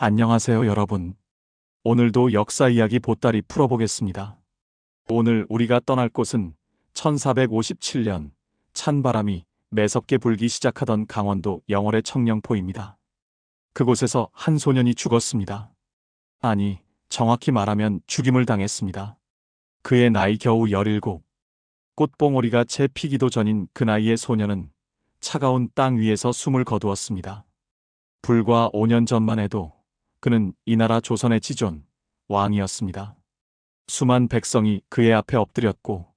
안녕하세요, 여러분. 오늘도 역사 이야기 보따리 풀어보겠습니다. 오늘 우리가 떠날 곳은 1457년 찬바람이 매섭게 불기 시작하던 강원도 영월의 청령포입니다. 그곳에서 한 소년이 죽었습니다. 아니, 정확히 말하면 죽임을 당했습니다. 그의 나이 겨우 17. 꽃봉오리가 채 피기도 전인 그 나이의 소년은 차가운 땅 위에서 숨을 거두었습니다. 불과 5년 전만 해도 그는 이 나라 조선의 지존, 왕이었습니다. 수만 백성이 그의 앞에 엎드렸고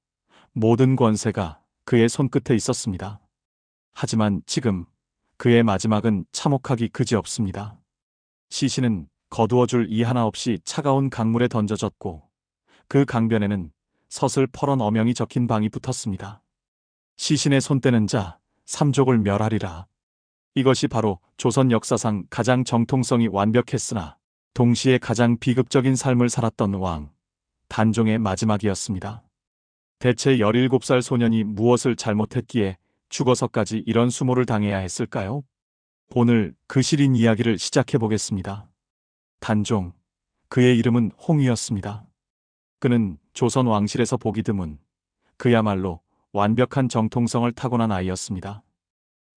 모든 권세가 그의 손끝에 있었습니다. 하지만 지금 그의 마지막은 참혹하기 그지없습니다. 시신은 거두어줄 이 하나 없이 차가운 강물에 던져졌고 그 강변에는 서슬 퍼런 어명이 적힌 방이 붙었습니다. 시신의 손 떼는 자, 삼족을 멸하리라. 이것이 바로 조선 역사상 가장 정통성이 완벽했으나 동시에 가장 비극적인 삶을 살았던 왕, 단종의 마지막이었습니다. 대체 17살 소년이 무엇을 잘못했기에 죽어서까지 이런 수모를 당해야 했을까요? 오늘 그 시린 이야기를 시작해 보겠습니다. 단종, 그의 이름은 홍위였습니다. 그는 조선 왕실에서 보기 드문, 그야말로 완벽한 정통성을 타고난 아이였습니다.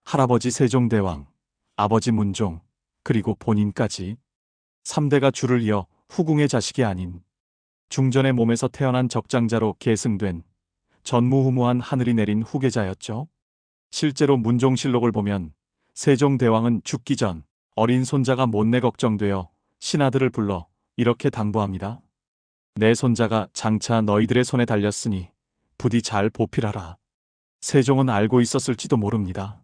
할아버지 세종대왕, 아버지 문종, 그리고 본인까지 3대가 줄을 이어 후궁의 자식이 아닌 중전의 몸에서 태어난 적장자로 계승된 전무후무한 하늘이 내린 후계자였죠. 실제로 문종실록을 보면 세종대왕은 죽기 전 어린 손자가 못내 걱정되어 신하들을 불러 이렇게 당부합니다. 내 손자가 장차 너희들의 손에 달렸으니 부디 잘 보필하라. 세종은 알고 있었을지도 모릅니다.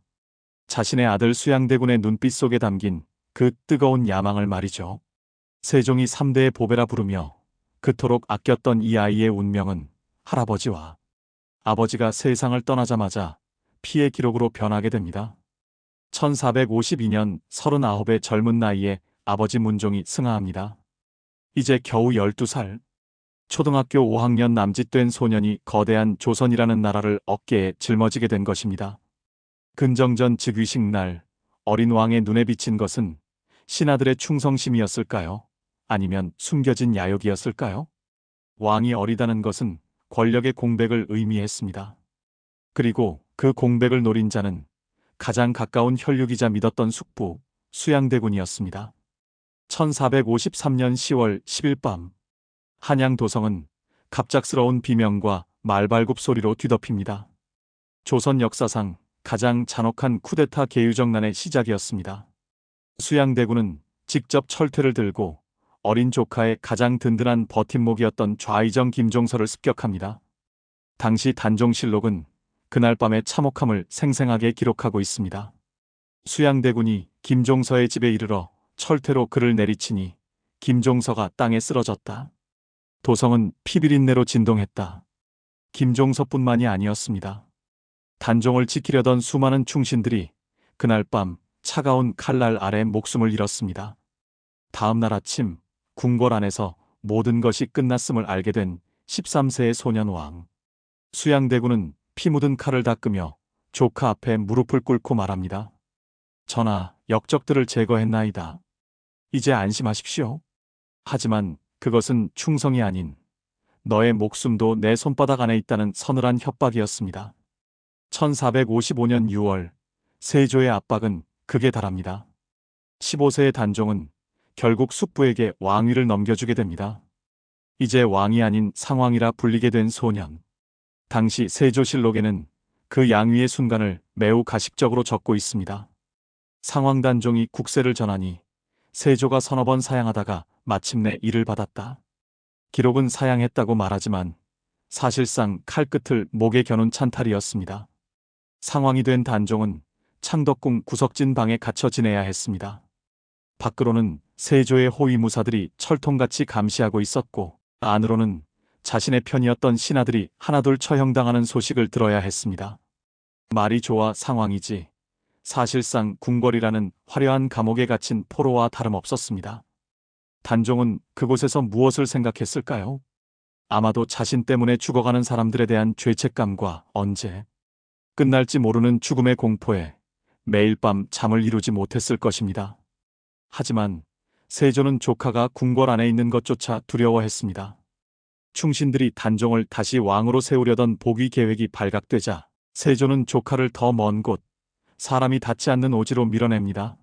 자신의 아들 수양대군의 눈빛 속에 담긴 그 뜨거운 야망을 말이죠. 세종이 3대의 보배라 부르며 그토록 아꼈던 이 아이의 운명은 할아버지와 아버지가 세상을 떠나자마자 피의 기록으로 변하게 됩니다. 1452년 39의 젊은 나이에 아버지 문종이 승하합니다. 이제 겨우 12살. 초등학교 5학년 남짓된 소년이 거대한 조선이라는 나라를 어깨에 짊어지게 된 것입니다. 근정전 즉위식 날 어린 왕의 눈에 비친 것은 신하들의 충성심이었을까요? 아니면 숨겨진 야욕이었을까요? 왕이 어리다는 것은 권력의 공백을 의미했습니다. 그리고 그 공백을 노린 자는 가장 가까운 혈육이자 믿었던 숙부 수양대군이었습니다. 1453년 10월 10일 밤 한양 도성은 갑작스러운 비명과 말발굽 소리로 뒤덮입니다. 조선 역사상 가장 잔혹한 쿠데타 계유정난의 시작이었습니다. 수양대군은 직접 철퇴를 들고 어린 조카의 가장 든든한 버팀목이었던 좌의정 김종서를 습격합니다. 당시 단종실록은 그날 밤의 참혹함을 생생하게 기록하고 있습니다. 수양대군이 김종서의 집에 이르러 철퇴로 그를 내리치니 김종서가 땅에 쓰러졌다. 도성은 피비린내로 진동했다. 김종서뿐만이 아니었습니다. 단종을 지키려던 수많은 충신들이 그날 밤 차가운 칼날 아래 목숨을 잃었습니다. 다음 날 아침 궁궐 안에서 모든 것이 끝났음을 알게 된 13세의 소년 왕. 수양대군은 피 묻은 칼을 닦으며 조카 앞에 무릎을 꿇고 말합니다. 전하, 역적들을 제거했나이다. 이제 안심하십시오. 하지만 그것은 충성이 아닌 너의 목숨도 내 손바닥 안에 있다는 서늘한 협박이었습니다. 1455년 6월 세조의 압박은 극에 달합니다. 15세의 단종은 결국 숙부에게 왕위를 넘겨주게 됩니다. 이제 왕이 아닌 상왕이라 불리게 된 소년. 당시 세조실록에는 그 양위의 순간을 매우 가식적으로 적고 있습니다. 상왕단종이 국세를 전하니 세조가 서너 번 사양하다가 마침내 이를 받았다. 기록은 사양했다고 말하지만 사실상 칼끝을 목에 겨눈 찬탈이었습니다. 상왕이 된 단종은 창덕궁 구석진 방에 갇혀 지내야 했습니다. 밖으로는 세조의 호위무사들이 철통같이 감시하고 있었고 안으로는 자신의 편이었던 신하들이 하나둘 처형당하는 소식을 들어야 했습니다. 말이 좋아 상왕이지 사실상 궁궐이라는 화려한 감옥에 갇힌 포로와 다름없었습니다. 단종은 그곳에서 무엇을 생각했을까요? 아마도 자신 때문에 죽어가는 사람들에 대한 죄책감과 언제 끝날지 모르는 죽음의 공포에 매일 밤 잠을 이루지 못했을 것입니다. 하지만 세조는 조카가 궁궐 안에 있는 것조차 두려워했습니다. 충신들이 단종을 다시 왕으로 세우려던 복위 계획이 발각되자 세조는 조카를 더 먼 곳, 사람이 닿지 않는 오지로 밀어냅니다.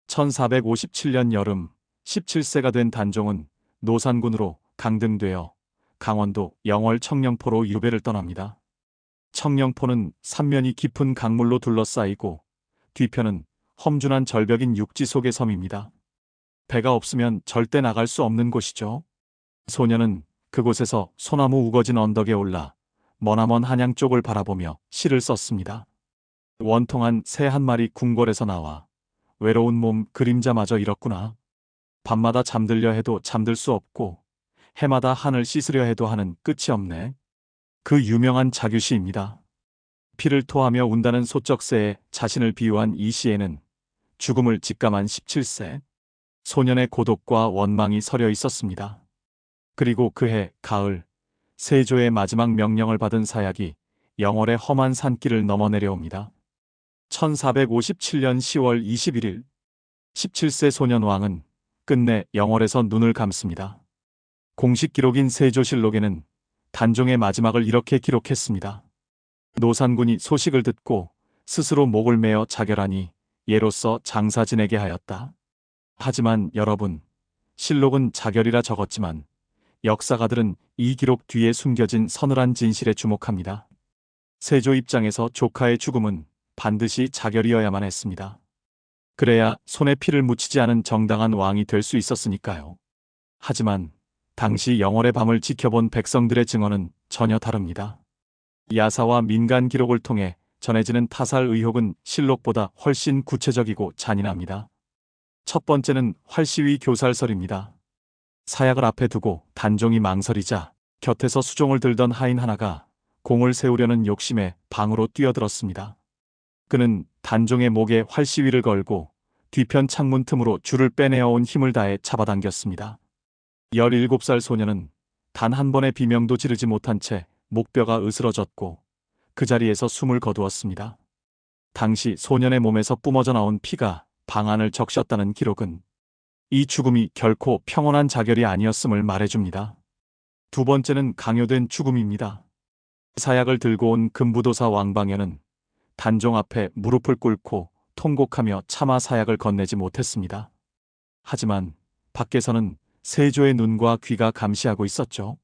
1457년 여름 17세가 된 단종은 노산군으로 강등되어 강원도 영월 청령포로 유배를 떠납니다. 청령포는 삼면이 깊은 강물로 둘러싸이고 뒤편은 험준한 절벽인 육지 속의 섬입니다. 배가 없으면 절대 나갈 수 없는 곳이죠. 소녀는 그곳에서 소나무 우거진 언덕에 올라 머나먼 한양 쪽을 바라보며 시를 썼습니다. 원통한 새 한 마리 궁궐에서 나와 외로운 몸 그림자마저 잃었구나. 밤마다 잠들려 해도 잠들 수 없고 해마다 하늘 씻으려 해도 하는 끝이 없네. 그 유명한 자규시입니다. 피를 토하며 운다는 소쩍새에 자신을 비유한 이 시에는 죽음을 직감한 17세 소년의 고독과 원망이 서려 있었습니다. 그리고 그해 가을 세조의 마지막 명령을 받은 사약이 영월의 험한 산길을 넘어 내려옵니다. 1457년 10월 21일 17세 소년왕은 끝내 영월에서 눈을 감습니다. 공식 기록인 세조실록에는 단종의 마지막을 이렇게 기록했습니다. 노산군이 소식을 듣고 스스로 목을 메어 자결하니 예로써 장사 지내게 하였다. 하지만 여러분, 실록은 자결이라 적었지만 역사가들은 이 기록 뒤에 숨겨진 서늘한 진실에 주목합니다. 세조 입장에서 조카의 죽음은 반드시 자결이어야만 했습니다. 그래야 손에 피를 묻히지 않은 정당한 왕이 될 수 있었으니까요. 하지만 당시 영월의 밤을 지켜본 백성들의 증언은 전혀 다릅니다. 야사와 민간 기록을 통해 전해지는 타살 의혹은 실록보다 훨씬 구체적이고 잔인합니다. 첫 번째는 활시위 교살설입니다. 사약을 앞에 두고 단종이 망설이자 곁에서 수종을 들던 하인 하나가 공을 세우려는 욕심에 방으로 뛰어들었습니다. 그는 단종의 목에 활시위를 걸고 뒤편 창문 틈으로 줄을 빼내어온 힘을 다해 잡아당겼습니다. 17살 소녀는 단 한 번의 비명도 지르지 못한 채 목뼈가 으스러졌고 그 자리에서 숨을 거두었습니다. 당시 소년의 몸에서 뿜어져 나온 피가 방안을 적셨다는 기록은 이 죽음이 결코 평온한 자결이 아니었음을 말해줍니다. 두 번째는 강요된 죽음입니다. 사약을 들고 온 금부도사 왕방현은 단종 앞에 무릎을 꿇고 통곡하며 차마 사약을 건네지 못했습니다. 하지만 밖에서는 세조의 눈과 귀가 감시하고 있었죠.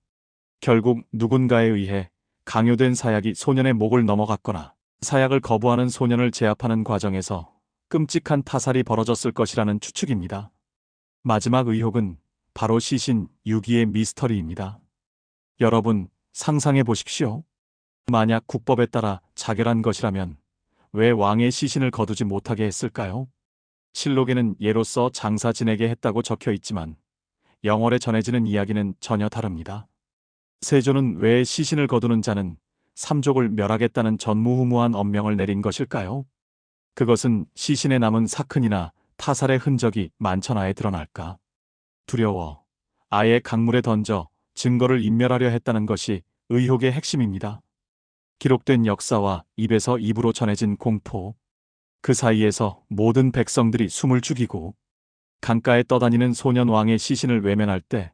결국 누군가에 의해 강요된 사약이 소년의 목을 넘어갔거나 사약을 거부하는 소년을 제압하는 과정에서 끔찍한 타살이 벌어졌을 것이라는 추측입니다. 마지막 의혹은 바로 시신 유기의 미스터리입니다. 여러분, 상상해 보십시오. 만약 국법에 따라 자결한 것이라면 왜 왕의 시신을 거두지 못하게 했을까요? 실록에는 예로써 장사 지내게 했다고 적혀 있지만 영월에 전해지는 이야기는 전혀 다릅니다. 세조는 왜 시신을 거두는 자는 삼족을 멸하겠다는 전무후무한 엄명을 내린 것일까요? 그것은 시신에 남은 사큰이나 타살의 흔적이 만천하에 드러날까? 두려워 아예 강물에 던져 증거를 인멸하려 했다는 것이 의혹의 핵심입니다. 기록된 역사와 입에서 입으로 전해진 공포, 그 사이에서 모든 백성들이 숨을 죽이고 강가에 떠다니는 소년 왕의 시신을 외면할 때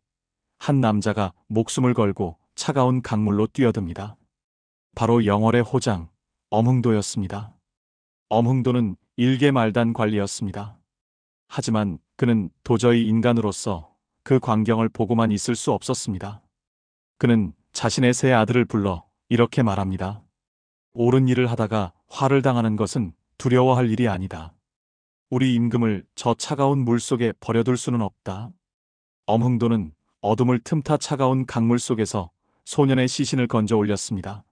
한 남자가 목숨을 걸고 차가운 강물로 뛰어듭니다. 바로 영월의 호장, 엄흥도였습니다. 엄흥도는 일개 말단 관리였습니다. 하지만 그는 도저히 인간으로서 그 광경을 보고만 있을 수 없었습니다. 그는 자신의 세 아들을 불러 이렇게 말합니다. 옳은 일을 하다가 화를 당하는 것은 두려워할 일이 아니다. 우리 임금을 저 차가운 물 속에 버려둘 수는 없다. 엄흥도는 어둠을 틈타 차가운 강물 속에서 소년의 시신을 건져 올렸습니다.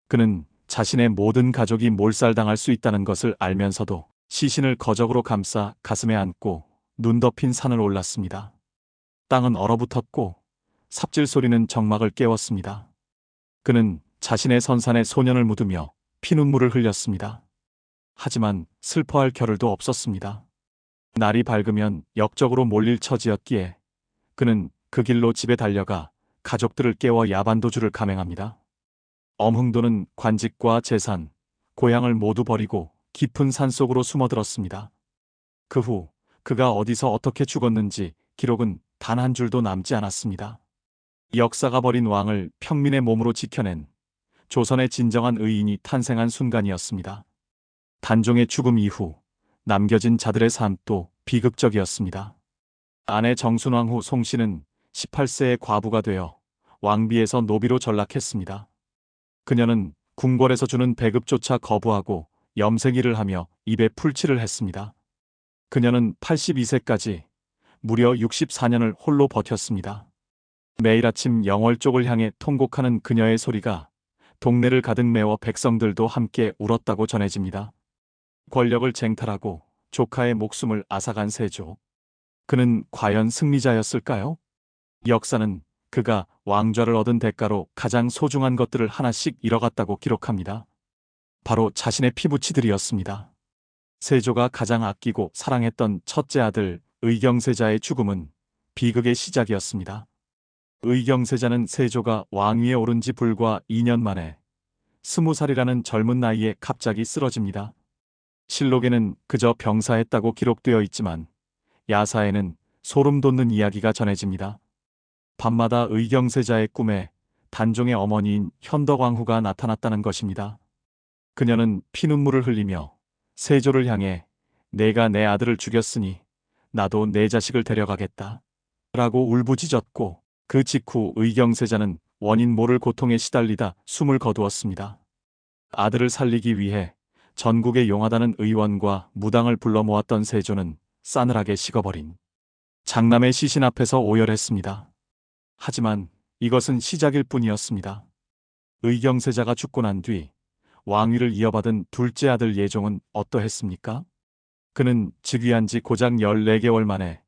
그는 자신의 모든 가족이 몰살당할 수 있다는 것을 알면서도 시신을 거적으로 감싸 가슴에 안고 눈 덮인 산을 올랐습니다. 땅은 얼어붙었고 삽질 소리는 정막을 깨웠습니다. 그는 자신의 선산에 소년을 묻으며 피눈물을 흘렸습니다. 하지만 슬퍼할 겨를도 없었습니다. 날이 밝으면 역적으로 몰릴 처지였기에 그는 그 길로 집에 달려가 가족들을 깨워 야반도주를 감행합니다. 엄흥도는 관직과 재산, 고향을 모두 버리고 깊은 산속으로 숨어들었습니다. 그 후 그가 어디서 어떻게 죽었는지 기록은 단 한 줄도 남지 않았습니다. 역사가 버린 왕을 평민의 몸으로 지켜낸 조선의 진정한 의인이 탄생한 순간이었습니다. 단종의 죽음 이후 남겨진 자들의 삶도 비극적이었습니다. 아내 정순왕 후 송씨는 18세의 과부가 되어 왕비에서 노비로 전락했습니다. 그녀는 궁궐에서 주는 배급조차 거부하고 염색일을 하며 입에 풀칠을 했습니다. 그녀는 82세까지 무려 64년을 홀로 버텼습니다. 매일 아침 영월 쪽을 향해 통곡하는 그녀의 소리가 동네를 가득 메워 백성들도 함께 울었다고 전해집니다. 권력을 쟁탈하고 조카의 목숨을 앗아간 세조. 그는 과연 승리자였을까요? 역사는 그가 왕좌를 얻은 대가로 가장 소중한 것들을 하나씩 잃어갔다고 기록합니다. 바로 자신의 피부치들이었습니다. 세조가 가장 아끼고 사랑했던 첫째 아들 의경세자의 죽음은 비극의 시작이었습니다. 의경세자는 세조가 왕위에 오른 지 불과 2년 만에 20살이라는 젊은 나이에 갑자기 쓰러집니다. 실록에는 그저 병사했다고 기록되어 있지만 야사에는 소름 돋는 이야기가 전해집니다. 밤마다 의경세자의 꿈에 단종의 어머니인 현덕왕후가 나타났다는 것입니다. 그녀는 피눈물을 흘리며 세조를 향해 내가 내 아들을 죽였으니 나도 내 자식을 데려가겠다 라고 울부짖었고 그 직후 의경세자는 원인 모를 고통에 시달리다 숨을 거두었습니다. 아들을 살리기 위해 전국에 용하다는 의원과 무당을 불러 모았던 세조는 싸늘하게 식어버린 장남의 시신 앞에서 오열했습니다. 하지만 이것은 시작일 뿐이었습니다. 의경세자가 죽고 난 뒤 왕위를 이어받은 둘째 아들 예종은 어떠했습니까? 그는 즉위한 지 고작 14개월 만에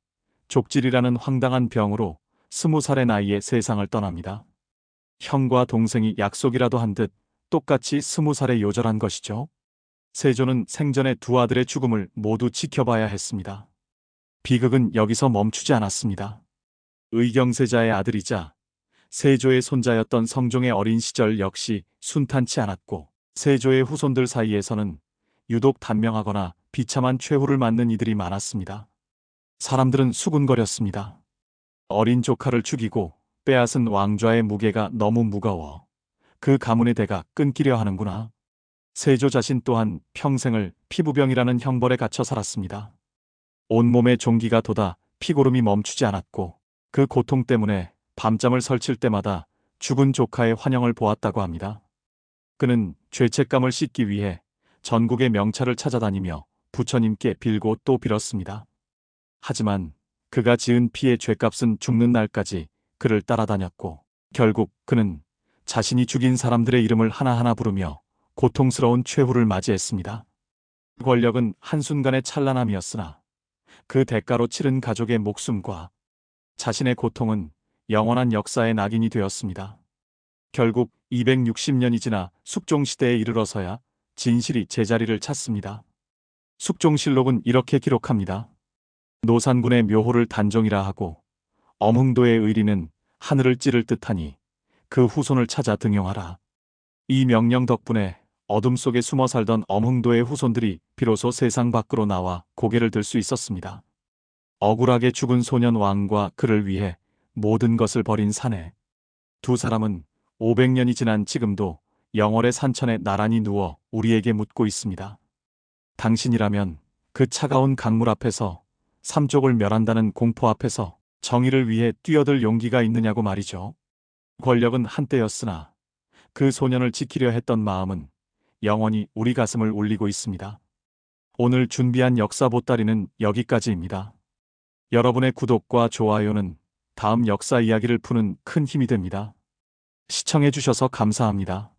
족질이라는 황당한 병으로 20살의 나이에 세상을 떠납니다. 형과 동생이 약속이라도 한 듯 똑같이 20살에 요절한 것이죠. 세조는 생전에 두 아들의 죽음을 모두 지켜봐야 했습니다. 비극은 여기서 멈추지 않았습니다. 의경세자의 아들이자 세조의 손자였던 성종의 어린 시절 역시 순탄치 않았고 세조의 후손들 사이에서는 유독 단명하거나 비참한 최후를 맞는 이들이 많았습니다. 사람들은 수군거렸습니다. 어린 조카를 죽이고 빼앗은 왕좌의 무게가 너무 무거워 그 가문의 대가 끊기려 하는구나. 세조 자신 또한 평생을 피부병이라는 형벌에 갇혀 살았습니다. 온몸에 종기가 돋아 피고름이 멈추지 않았고 그 고통 때문에 밤잠을 설칠 때마다 죽은 조카의 환영을 보았다고 합니다. 그는 죄책감을 씻기 위해 전국의 명찰을 찾아다니며 부처님께 빌고 또 빌었습니다. 하지만 그가 지은 피의 죄값은 죽는 날까지 그를 따라다녔고 결국 그는 자신이 죽인 사람들의 이름을 하나하나 부르며 고통스러운 최후를 맞이했습니다. 권력은 한순간의 찬란함이었으나 그 대가로 치른 가족의 목숨과 자신의 고통은 영원한 역사의 낙인이 되었습니다. 결국 260년이 지나 숙종시대에 이르러서야 진실이 제자리를 찾습니다. 숙종실록은 이렇게 기록합니다. 노산군의 묘호를 단종이라 하고 엄흥도의 의리는 하늘을 찌를 듯하니 그 후손을 찾아 등용하라. 이 명령 덕분에 어둠 속에 숨어 살던 엄흥도의 후손들이 비로소 세상 밖으로 나와 고개를 들 수 있었습니다. 억울하게 죽은 소년 왕과 그를 위해 모든 것을 버린 사내. 두 사람은 500년이 지난 지금도 영월의 산천에 나란히 누워 우리에게 묻고 있습니다. 당신이라면 그 차가운 강물 앞에서 삼족을 멸한다는 공포 앞에서 정의를 위해 뛰어들 용기가 있느냐고 말이죠. 권력은 한때였으나 그 소년을 지키려 했던 마음은 영원히 우리 가슴을 울리고 있습니다. 오늘 준비한 역사 보따리는 여기까지입니다. 여러분의 구독과 좋아요는 다음 역사 이야기를 푸는 큰 힘이 됩니다. 시청해주셔서 감사합니다.